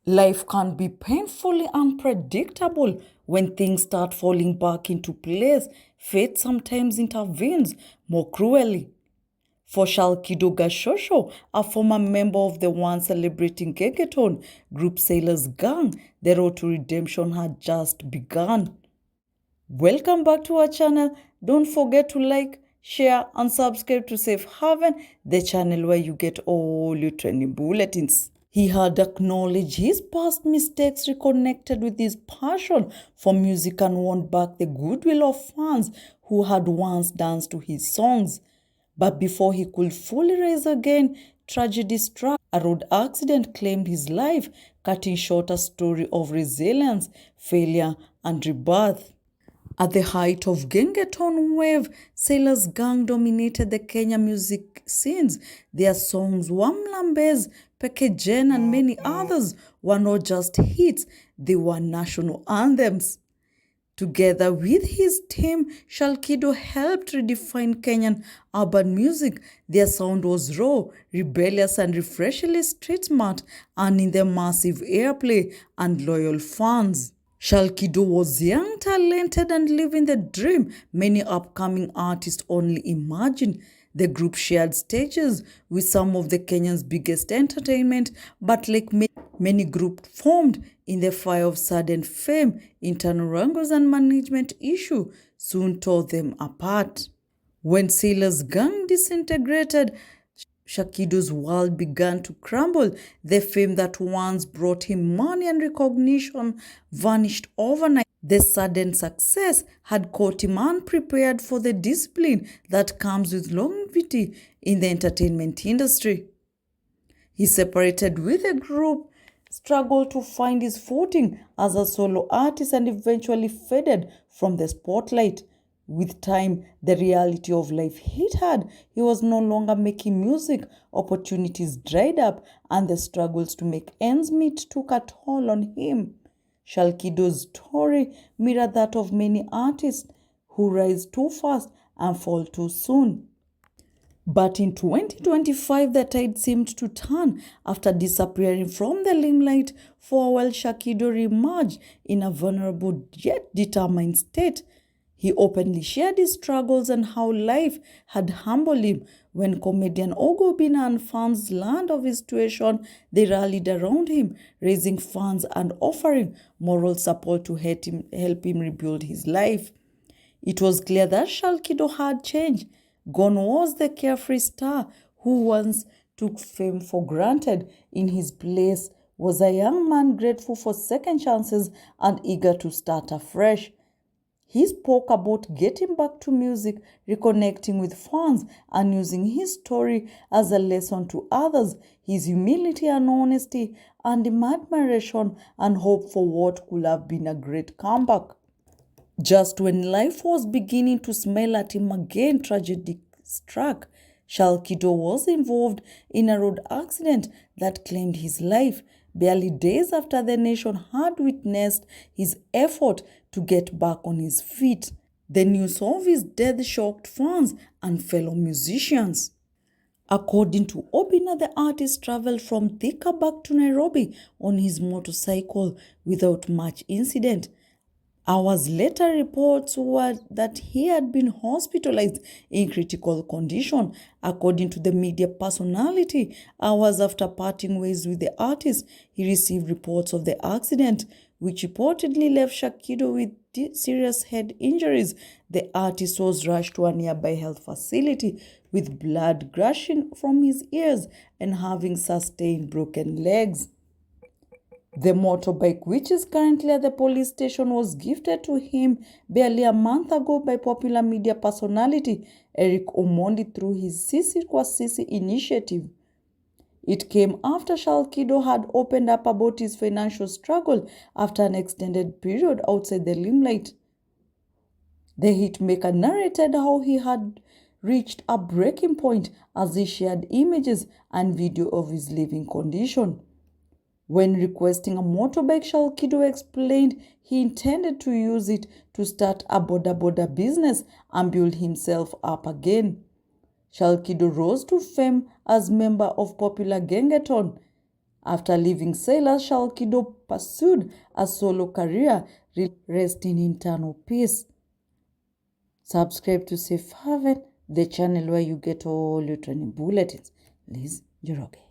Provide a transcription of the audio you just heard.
Life can be painfully unpredictable when things start falling back into place. Fate sometimes intervenes more cruelly. For Shalkido Gashosho, a former member of the one celebrating Gengetone group Sailors Gang, the road to redemption had just begun. Welcome back to our channel. Don't forget to like, share, and subscribe to Safe Haven, the channel where you get all your trending bulletins. He had acknowledged his past mistakes, reconnected with his passion for music, and won back the goodwill of fans who had once danced to his songs. But before he could fully rise again, tragedy struck. A road accident claimed his life, cutting short a story of resilience, failure, and rebirth. At the height of Gengetone wave, Sailors Gang dominated the Kenya music scenes. Their songs Wamlambez, Pekejen, and many others were not just hits, they were national anthems. Together with his team, Shalkido helped redefine Kenyan urban music. Their sound was raw, rebellious, and refreshingly street smart, earning them massive airplay and loyal fans. Shalkido was young, talented, and living the dream many upcoming artists only imagine. The group shared stages with some of the Kenyans' biggest entertainment, but like many groups formed in the fire of sudden fame, internal wrangles and management issue soon tore them apart. When Sailor's gang disintegrated, Shakido's world began to crumble. The fame that once brought him money and recognition vanished overnight. The sudden success had caught him unprepared for the discipline that comes with longevity in the entertainment industry. He separated with the group, struggled to find his footing as a solo artist, and eventually faded from the spotlight. With time, the reality of life hit hard. He was no longer making music, opportunities dried up, and the struggles to make ends meet took a toll on him. Shalkido's story mirrored that of many artists who rise too fast and fall too soon. But in 2025, the tide seemed to turn after disappearing from the limelight for a while. Shakido reemerged in a vulnerable yet determined state. He openly shared his struggles and how life had humbled him. When comedian Ogobina and fans learned of his situation, they rallied around him, raising funds and offering moral support to help him rebuild his life. It was clear that Shalkido had changed. Gone was the carefree star who once took fame for granted. In his place was a young man grateful for second chances and eager to start afresh. He spoke about getting back to music, reconnecting with fans, and using his story as a lesson to others. His humility and honesty and admiration and hope for what could have been a great comeback. Just when life was beginning to smile at him again, tragedy struck. Shalkido was involved in a road accident that claimed his life. Barely days after the nation had witnessed his effort to get back on his feet, the news of his death shocked fans and fellow musicians. According to Obina, the artist traveled from Thika back to Nairobi on his motorcycle without much incident. Hours later, reports were that he had been hospitalized in critical condition. According to the media personality, hours after parting ways with the artist, he received reports of the accident, which reportedly left Shakido with serious head injuries. The artist was rushed to a nearby health facility with blood gushing from his ears and having sustained broken legs. The motorbike, which is currently at the police station, was gifted to him barely a month ago by popular media personality Eric Omondi through his Sisi kwa Sisi initiative. It came after Shalkido had opened up about his financial struggle after an extended period outside the limelight. The hitmaker narrated how he had reached a breaking point as he shared images and video of his living condition. When requesting a motorbike, Shalkido explained he intended to use it to start a boda business and build himself up again. Shalkido rose to fame as member of popular Gengetone. After leaving sailors, Shalkido pursued a solo career, resting in internal peace. Subscribe to Safe Haven, the channel where you get all your training bulletins. Liz Njoroge.